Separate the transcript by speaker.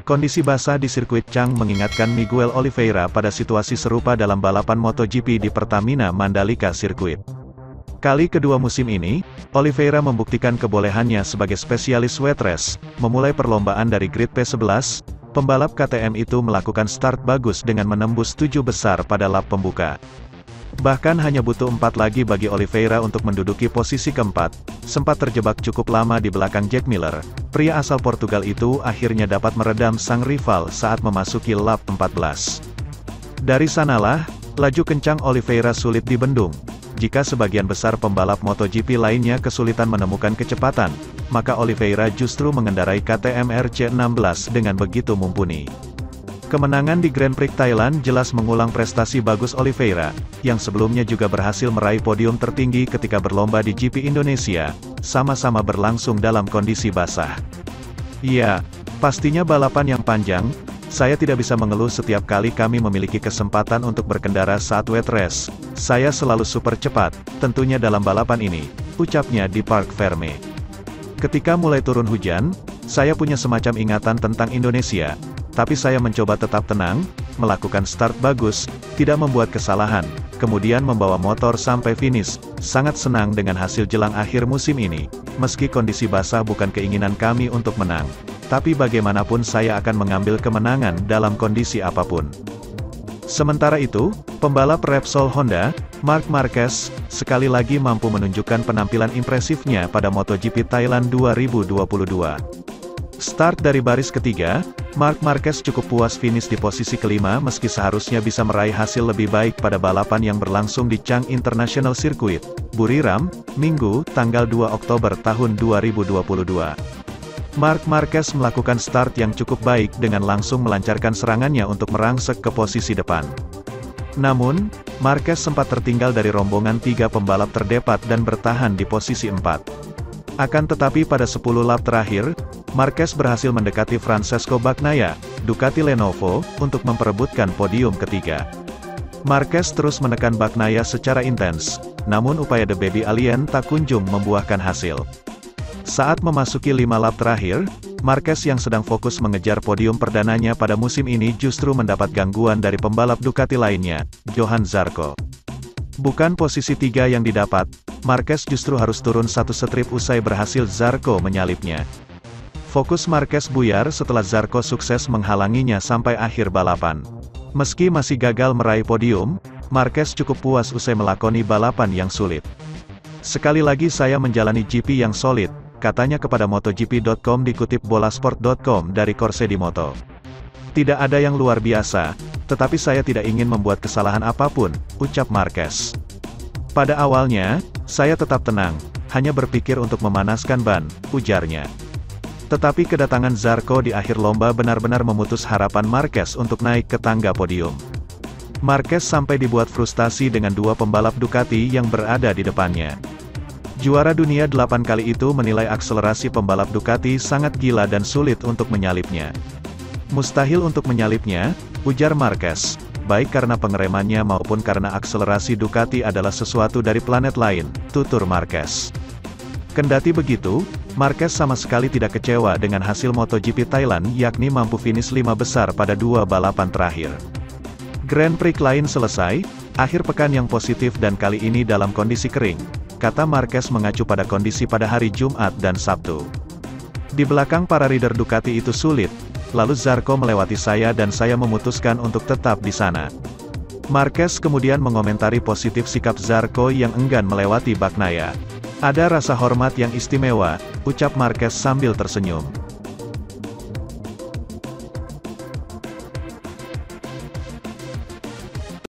Speaker 1: Kondisi basah di sirkuit Chang mengingatkan Miguel Oliveira pada situasi serupa dalam balapan MotoGP di Pertamina Mandalika Circuit. Kali kedua musim ini, Oliveira membuktikan kebolehannya sebagai spesialis wet race. Memulai perlombaan dari grid P11, pembalap KTM itu melakukan start bagus dengan menembus 7 besar pada lap pembuka. Bahkan hanya butuh 4 lagi bagi Oliveira untuk menduduki posisi keempat. Sempat terjebak cukup lama di belakang Jack Miller, pria asal Portugal itu akhirnya dapat meredam sang rival saat memasuki lap 14. Dari sanalah, laju kencang Oliveira sulit dibendung. Jika sebagian besar pembalap MotoGP lainnya kesulitan menemukan kecepatan, maka Oliveira justru mengendarai KTM RC16 dengan begitu mumpuni. Kemenangan di Grand Prix Thailand jelas mengulang prestasi bagus Oliveira, yang sebelumnya juga berhasil meraih podium tertinggi ketika berlomba di GP Indonesia, sama-sama berlangsung dalam kondisi basah. Ya, pastinya balapan yang panjang. Saya tidak bisa mengeluh setiap kali kami memiliki kesempatan untuk berkendara saat wet race. Saya selalu super cepat, tentunya dalam balapan ini, ucapnya di Parc Ferme. Ketika mulai turun hujan, saya punya semacam ingatan tentang Indonesia. Tapi saya mencoba tetap tenang, melakukan start bagus, tidak membuat kesalahan, kemudian membawa motor sampai finish. Sangat senang dengan hasil jelang akhir musim ini. Meski kondisi basah bukan keinginan kami untuk menang, tapi bagaimanapun saya akan mengambil kemenangan dalam kondisi apapun. Sementara itu, pembalap Repsol Honda, Marc Marquez, sekali lagi mampu menunjukkan penampilan impresifnya pada MotoGP Thailand 2022. Start dari baris ketiga, Marc Marquez cukup puas finish di posisi kelima meski seharusnya bisa meraih hasil lebih baik pada balapan yang berlangsung di Chang International Circuit, Buriram, Minggu, tanggal 2 Oktober tahun 2022. Marc Marquez melakukan start yang cukup baik dengan langsung melancarkan serangannya untuk merangsek ke posisi depan. Namun, Marquez sempat tertinggal dari rombongan 3 pembalap terdepan dan bertahan di posisi 4. Akan tetapi pada 10 lap terakhir, Marquez berhasil mendekati Francesco Bagnaia, Ducati Lenovo, untuk memperebutkan podium ketiga. Marquez terus menekan Bagnaia secara intens, namun upaya The Baby Alien tak kunjung membuahkan hasil. Saat memasuki 5 lap terakhir, Marquez yang sedang fokus mengejar podium perdananya pada musim ini justru mendapat gangguan dari pembalap Ducati lainnya, Johan Zarco. Bukan posisi 3 yang didapat, Marquez justru harus turun 1 strip usai berhasil Zarco menyalipnya. Fokus Marquez buyar setelah Zarco sukses menghalanginya sampai akhir balapan. Meski masih gagal meraih podium, Marquez cukup puas usai melakoni balapan yang sulit. Sekali lagi saya menjalani GP yang solid, katanya kepada MotoGP.com dikutip bolasport.com dari Corse di Moto. Tidak ada yang luar biasa, tetapi saya tidak ingin membuat kesalahan apapun, ucap Marquez. Pada awalnya, saya tetap tenang, hanya berpikir untuk memanaskan ban, ujarnya. Tetapi kedatangan Zarco di akhir lomba benar-benar memutus harapan Marquez untuk naik ke tangga podium. Marquez sampai dibuat frustasi dengan 2 pembalap Ducati yang berada di depannya. Juara dunia 8 kali itu menilai akselerasi pembalap Ducati sangat gila dan sulit untuk menyalipnya. Mustahil untuk menyalipnya, ujar Marquez, baik karena pengeremannya maupun karena akselerasi Ducati adalah sesuatu dari planet lain, tutur Marquez. Kendati begitu, Marquez sama sekali tidak kecewa dengan hasil MotoGP Thailand yakni mampu finish 5 besar pada 2 balapan terakhir. Grand Prix lain selesai, akhir pekan yang positif dan kali ini dalam kondisi kering, kata Marquez mengacu pada kondisi pada hari Jumat dan Sabtu. Di belakang para rider Ducati itu sulit, lalu Zarco melewati saya dan saya memutuskan untuk tetap di sana. Marquez kemudian mengomentari positif sikap Zarco yang enggan melewati Bagnaia. Ada rasa hormat yang istimewa, ucap Marquez sambil tersenyum.